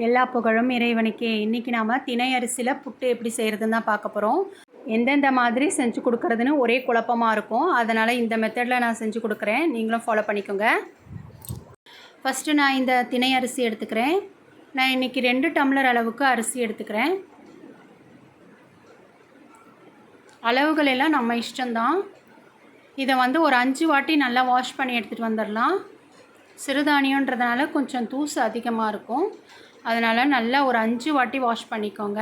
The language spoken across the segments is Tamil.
எல்லா புகழும் இறைவனுக்கே. இன்றைக்கி நாம் தினை அரிசியில் புட்டு எப்படி செய்கிறதுன்னு தான் பார்க்க போகிறோம். எந்தெந்த மாதிரி செஞ்சு கொடுக்குறதுன்னு ஒரே குழப்பமாக இருக்கும். அதனால் இந்த மெத்தடில் நான் செஞ்சு கொடுக்குறேன், நீங்களும் ஃபாலோ பண்ணிக்கோங்க. ஃபஸ்ட்டு நான் இந்த தினை அரிசி எடுத்துக்கிறேன். நான் இன்றைக்கி 2 டம்ளர் அளவுக்கு அரிசி எடுத்துக்கிறேன். அளவுகள் எல்லாம் நம்ம இஷ்டம்தான். இதை ஒரு 5 வாட்டி நல்லா வாஷ் பண்ணி எடுத்துகிட்டு வந்துடலாம். சிறுதானியன்றதுனால கொஞ்சம் தூசு அதிகமாக இருக்கும். அதனால் நல்லா ஒரு 5 வாட்டி வாஷ் பண்ணிக்கோங்க.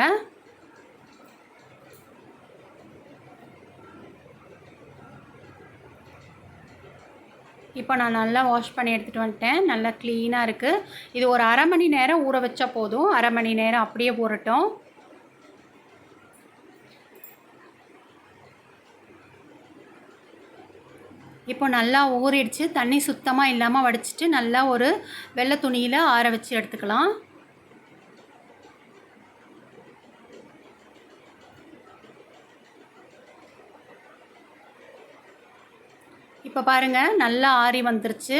இப்போ நான் நல்லா வாஷ் பண்ணி எடுத்துகிட்டு வந்துட்டேன். நல்லா க்ளீனாக இருக்குது. இது ஒரு அரை மணி நேரம் ஊற வச்சா போதும். அரை மணி நேரம் அப்படியே ஊறட்டும். இப்போ நல்லா ஊறிடுச்சு. தண்ணி சுத்தமாக இல்லாமல் வடிச்சிட்டு நல்லா ஒரு வெள்ளை துணியில் ஆற வச்சு எடுத்துக்கலாம். இப்போ பாருங்கள், நல்லா ஆறி வந்துருச்சு.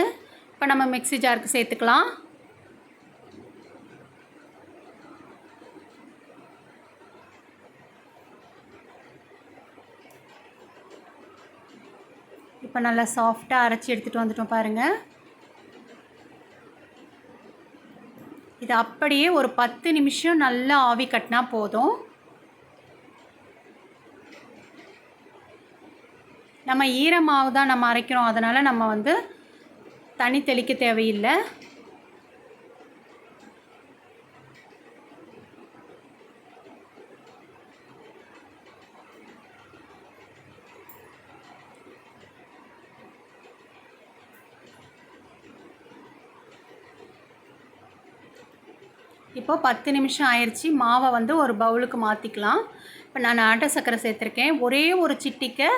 இப்போ நம்ம மிக்ஸி ஜாருக்கு சேர்த்துக்கலாம். இப்போ நல்லா சாஃப்டாக அரைச்சி எடுத்துகிட்டு வந்துட்டோம் பாருங்கள். இது அப்படியே ஒரு 10 நிமிஷம் நல்லா ஆவி கட்டினா போதும். நம்ம ஈரமாவு தான் நம்ம அரைக்கிறோம், அதனால் நம்ம தண்ணி தெளிக்க தேவையில்லை. இப்போ 10 நிமிஷம் ஆயிடுச்சு. மாவை ஒரு பவுலுக்கு மாற்றிக்கலாம். இப்போ நான் நாட்டு சர்க்கரை சேர்த்துருக்கேன். ஒரே ஒரு சிட்டிக்கை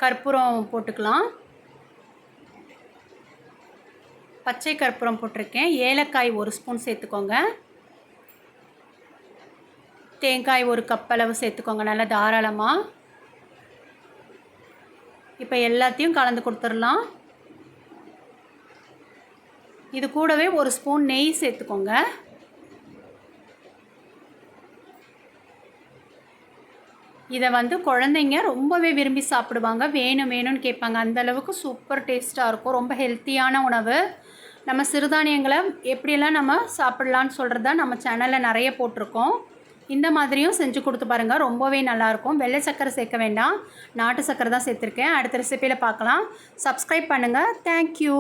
கற்பூரம் போட்டுக்கலாம். பச்சை கற்பூரம் போட்டிருக்கேன். ஏலக்காய் 1 ஸ்பூன் சேர்த்துக்கோங்க. தேங்காய் 1 கப் அளவு சேர்த்துக்கோங்க, நல்லா தாராளமாக. இப்போ எல்லாத்தையும் கலந்து கொடுத்துடலாம். இது கூடவே 1 ஸ்பூன் நெய் சேர்த்துக்கோங்க. இதை குழந்தைங்க ரொம்பவே விரும்பி சாப்பிடுவாங்க. வேணும்னு கேட்பாங்க. அந்தளவுக்கு சூப்பர் டேஸ்ட்டாக இருக்கும். ரொம்ப ஹெல்த்தியான உணவு. நம்ம சிறுதானியங்களை எப்படியெல்லாம் நம்ம சாப்பிட்லான்னு சொல்கிறத நம்ம சேனலில் நிறைய போட்டிருக்கோம். இந்த மாதிரியும் செஞ்சு கொடுத்து பாருங்கள், ரொம்பவே நல்லாயிருக்கும். வெள்ளை சர்க்கரை சேர்க்க வேண்டாம், நாட்டு சர்க்கரை தான் சேர்த்துருக்கேன். அடுத்த ரெசிபியில் பார்க்கலாம். சப்ஸ்கிரைப் பண்ணுங்கள். தேங்க்யூ.